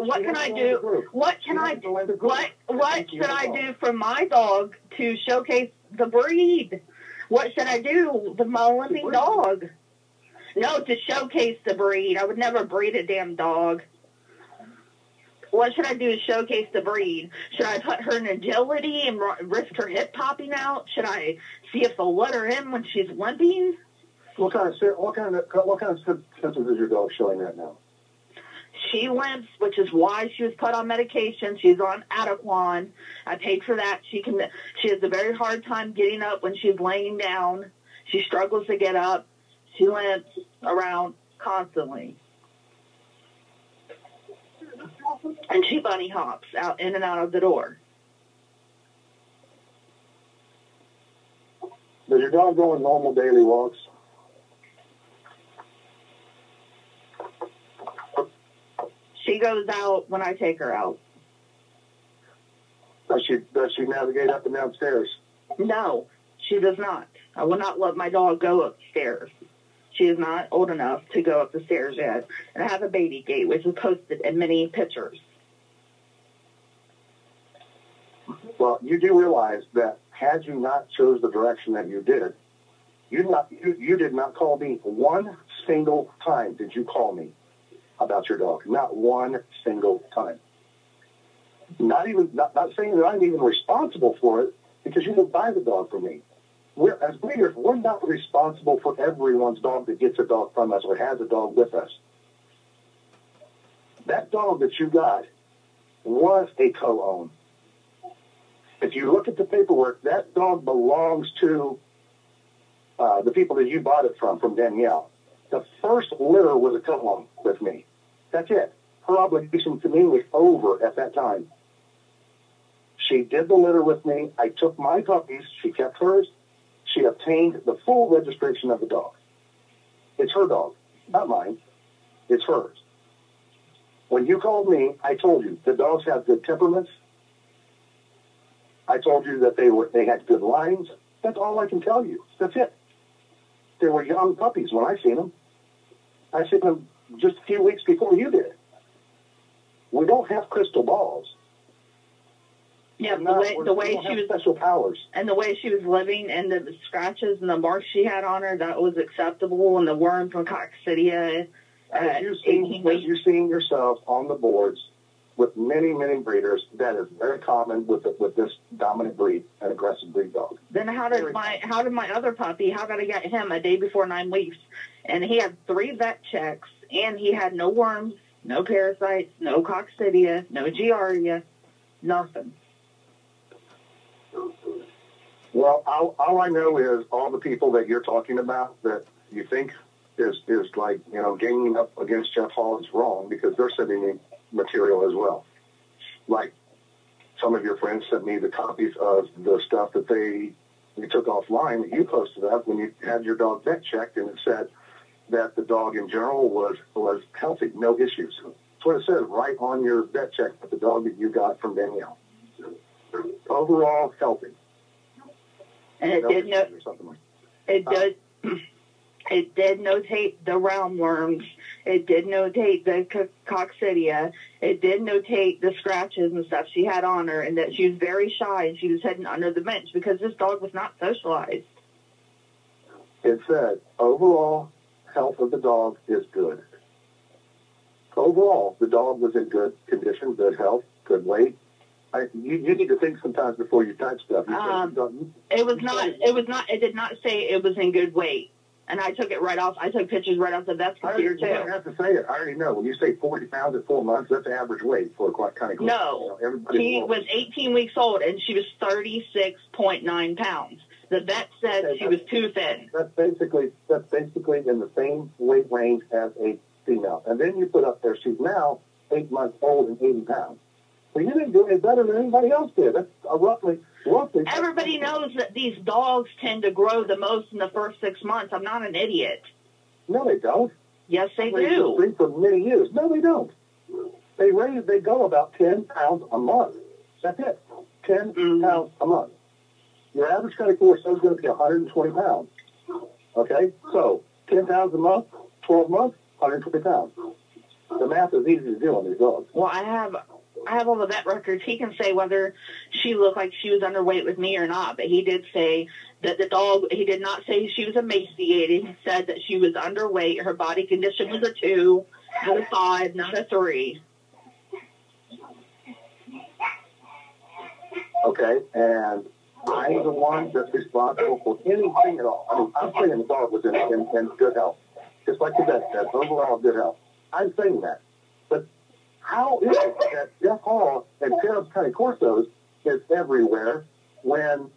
what can I do? What can I do? What should I do for my dog to showcase the breed? What should I do with my limping dog? No, to showcase the breed. I would never breed a damn dog. What should I do to showcase the breed? Should I put her in agility and risk her hip popping out? Should I see if they'll let her in when she's limping? What kind of symptoms is your dog showing right now? She limps, which is why she was put on medication. She's on Adequan. I paid for that. She has a very hard time getting up when she's laying down. She struggles to get up. She limps around constantly. And she bunny hops out in and out of the door. Does your dog go on normal daily walks? She goes out when I take her out. Does she navigate up and down stairs? No, she does not. I will not let my dog go upstairs. She is not old enough to go up the stairs yet. And I have a baby gate, which is posted in many pictures. Well, you do realize that had you not chose the direction that you did, you did not call me one single time. Did you call me about your dog? Not one single time. Not saying that I'm even responsible for it, because you didn't buy the dog from me. As breeders, we're not responsible for everyone's dog that gets a dog from us or has a dog with us. That dog that you got was a co-own. If you look at the paperwork, that dog belongs to the people that you bought it from Danielle. The first litter was a co-own with me. That's it. Her obligation to me was over at that time. She did the litter with me. I took my puppies. She kept hers. She obtained the full registration of the dog. It's her dog, not mine. It's hers. When you called me, I told you the dogs have good temperaments. I told you that they had good lines. That's all I can tell you. That's it. They were young puppies when I seen them. I seen them just a few weeks before you did. We don't have crystal balls. Yeah, the way she was special powers, and the way she was living, and the scratches and the marks she had on her, that was acceptable. And the worm from coccidia. You're seeing yourself on the boards with many breeders. That is very common with this dominant breed, an aggressive breed dog. Then how did my other puppy? How did I get him a day before 9 weeks? And he had 3 vet checks, and he had no worms, no parasites, no coccidia, no giardia, nothing. Well, all I know is all the people that you're talking about that you think is like, ganging up against Jeff Hall is wrong, because they're sending me material as well. Like some of your friends sent me the copies of the stuff that they took offline that you posted up when you had your dog vet checked, and it said that the dog in general was healthy, no issues. That's what it says right on your vet check with the dog that you got from Danielle. Overall healthy. And it did notate the roundworms. It did notate the coccidia. It did notate the scratches and stuff she had on her, and that she was very shy and she was hidden under the bench because this dog was not socialized. It said overall health of the dog is good. Overall, the dog was in good condition, good health, good weight. You need to think sometimes before you type stuff. It did not say it was in good weight. And I took it right off. I took pictures right off the vet's computer, too. You don't have to say it. I already know. When you say 40 pounds at 4 months, that's average weight for quite kind of cool. No. She was 18 weeks old, and she was 36.9 pounds. The vet said she was too thin. That's basically in the same weight range as a female. And then you put up there, she's now 8 months old and 80 pounds. So you didn't do any better than anybody else did. That's roughly. Everybody knows that these dogs tend to grow the most in the first 6 months. I'm not an idiot. No, they don't. Yes, they do. Breed for many years. No, they don't. They go about 10 pounds a month. That's it. 10 pounds a month. Your average kind of course is going to be 120 pounds. Okay? So, 10 pounds a month, 12 months, 120 pounds. The math is easy to do on these dogs. Well, I have all the vet records. He can say whether she looked like she was underweight with me or not, but he did say that the dog, he did not say she was emaciated. He said that she was underweight. Her body condition was a 2, not a 5, not a 3. Okay, and I'm the one that's responsible for anything at all. I mean, I'm saying the dog was in good health, just like the vet said, overall good health. I'm saying that. But how is it that Jeff Hall and Cherub County Corsos is everywhere when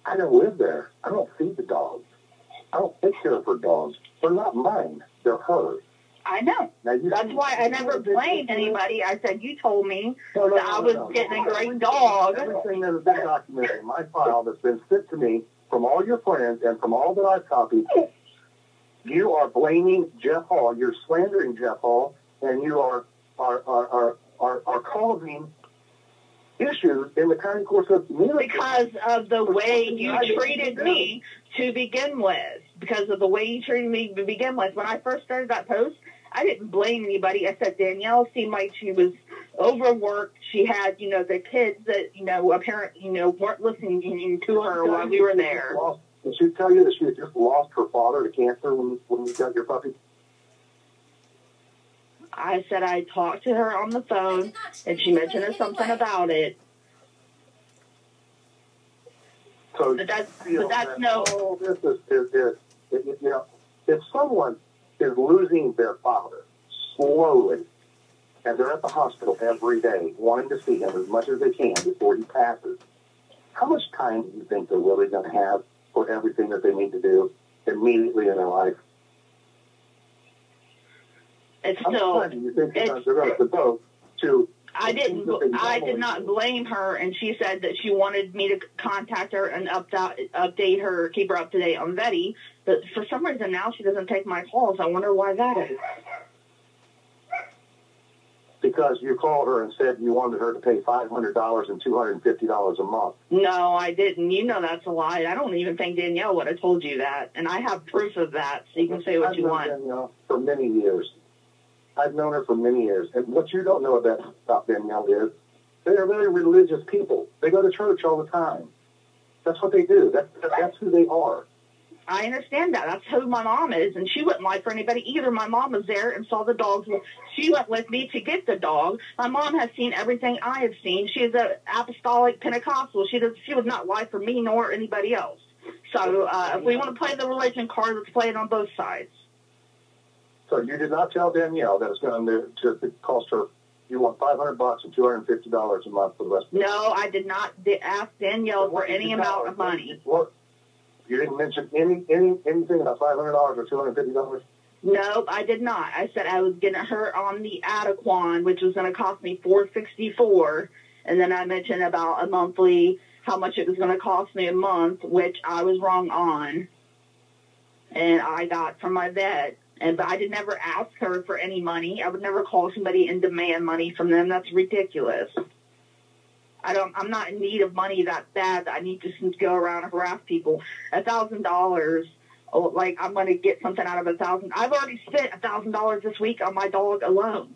I don't live there? I don't feed the dogs. I don't take care of her dogs. They're not mine. They're hers. I know. That's why I never blamed anybody. I said, you told me that I was getting a great dog. Everything that has been documented in my file that's been sent to me from all your friends and from all that I've copied, you are blaming Jeff Hall. You're slandering Jeff Hall, and you are causing issues in the County Corso community. Because of the way you treated me to begin with. Because of the way you treated me to begin with. When I first started that post, I didn't blame anybody. I said Danielle seemed like she was overworked. She had, the kids that, apparently, weren't listening to her while we were there. Did she tell you that she had just lost her father to cancer when you got your puppy? I said I talked to her on the phone, and she mentioned something about it. So but that's no. All this is if someone is losing their father slowly, and they're at the hospital every day wanting to see him as much as they can before he passes, how much time do you think they're really going to have for everything that they need to do immediately in their life? It's still. How much time do you think they're going to devote to? I did not blame her, and she said that she wanted me to contact her and update her, keep her up to date on Vetty. But for some reason now she doesn't take my calls. I wonder why that is. Because you called her and said you wanted her to pay $500 and $250 a month. No, I didn't. You know that's a lie. I don't even think Danielle would have told you that, and I have proof of that. So you can say what you want. I've known Danielle for many years. I've known her for many years. And what you don't know about Danielle is they are very religious people. They go to church all the time. That's what they do. That's who they are. I understand that. That's who my mom is, and she wouldn't lie for anybody either. My mom was there and saw the dogs. She went with me to get the dog. My mom has seen everything I have seen. She is an apostolic Pentecostal. She would not lie for me nor anybody else. So if we want to play the religion card, let's play it on both sides. So you did not tell Danielle that it's going to cost her, you want $500 and $250 a month for the rest of the year? No, I did not ask Danielle for any amount of money. What? You didn't mention anything about $500 or $250? No, I did not. I said I was getting her on the Adequan, which was going to cost me $464, and then I mentioned about a monthly, how much it was going to cost me a month, which I was wrong on, and I got from my vet. But I did never ask her for any money. I would never call somebody and demand money from them. That's ridiculous. I'm not in need of money that bad that I need to go around and harass people. $1,000, like I'm going to get something out of $1,000. I've already spent $1,000 this week on my dog alone.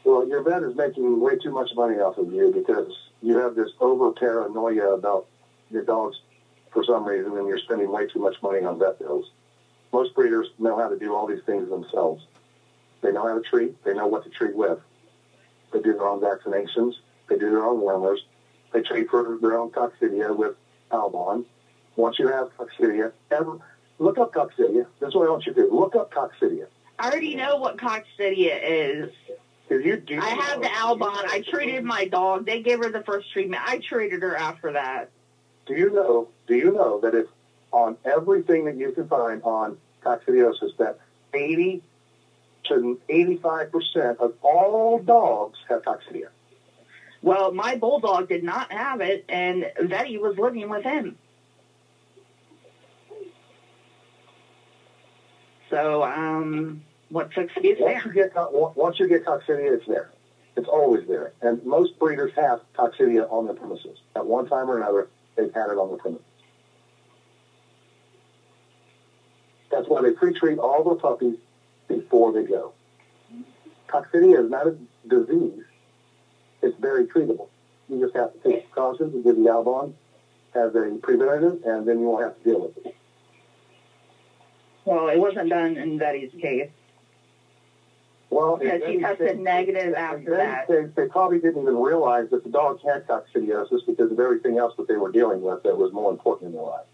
Well, your vet is making way too much money off of you because you have this over paranoia about your dogs for some reason, and you're spending way too much money on vet bills. Most breeders know how to do all these things themselves. They know how to treat. They know what to treat with. They do their own vaccinations. They do their own warmers. They treat for their own coccidia with Albon. Once you have coccidia, look up coccidia. That's what I want you to do. Look up coccidia. I already know what coccidia is. I have the Albon. I treated my dog. They gave her the first treatment. I treated her after that. Do you know that if on everything that you can find on coccidiosis, that 80 to 85% of all dogs have coccidia? Well, my bulldog did not have it, and Vetty was living with him. So, what's the excuse there? Once you get coccidia, it's there. It's always there. And most breeders have coccidia on their premises. At one time or another, they've had it on the premises. That's why they pre-treat all their puppies before they go. Coccidia is not a disease. It's very treatable. You just have to take precautions and give the Albon as a preventative, and then you won't have to deal with it. Well, it wasn't done in Betty's case. Well, because she tested negative after that. They probably didn't even realize that the dog had coccidiosis because of everything else that they were dealing with that was more important in their life.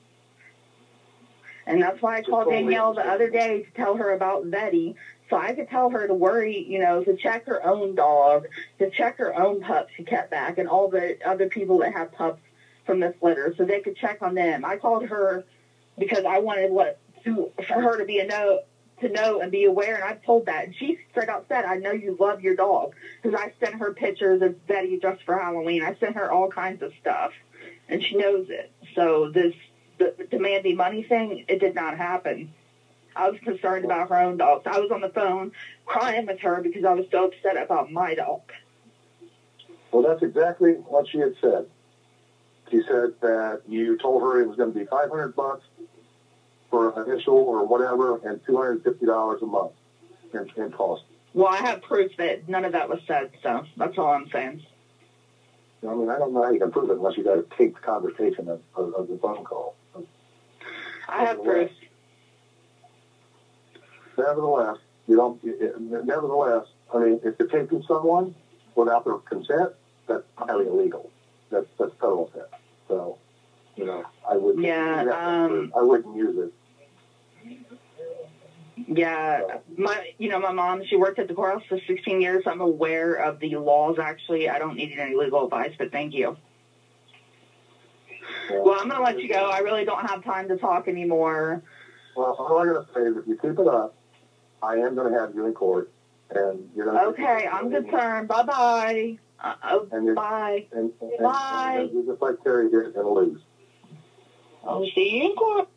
And that's why I called Danielle the other day to tell her about Betty, so I could tell her to worry, to check her own dog, to check her own pups she kept back, and all the other people that have pups from this litter, so they could check on them. I called her because I wanted for her to be to know and be aware, and I've told that. And she straight out said, I know you love your dog, because I sent her pictures of Betty dressed for Halloween. I sent her all kinds of stuff, and she knows it. So the demanding money thing, it did not happen. I was concerned about her own dogs. I was on the phone crying with her because I was so upset about my dog. Well, that's exactly what she had said. She said that you told her it was going to be $500 for initial or whatever, and $250 a month in cost. Well, I have proof that none of that was said, so that's all I'm saying. I mean, I don't know how you can prove it unless you got to take the conversation of the phone call. I have proof. Nevertheless, I mean, if you're taking someone without their consent, that's highly illegal. That's total theft. So, I wouldn't. Yeah. I wouldn't use it. Yeah, my mom, she worked at the courthouse for 16 years. I'm aware of the laws, actually. I don't need any legal advice, but thank you. Yeah. Well, I'm going to let you go. I really don't have time to talk anymore. Well, all I'm going to say is if you keep it up, I am going to have you in court. And you're going to okay, I'm concerned. Bye-bye. Bye. Bye. And just like Terry did, you're going to lose. I'll see you in court.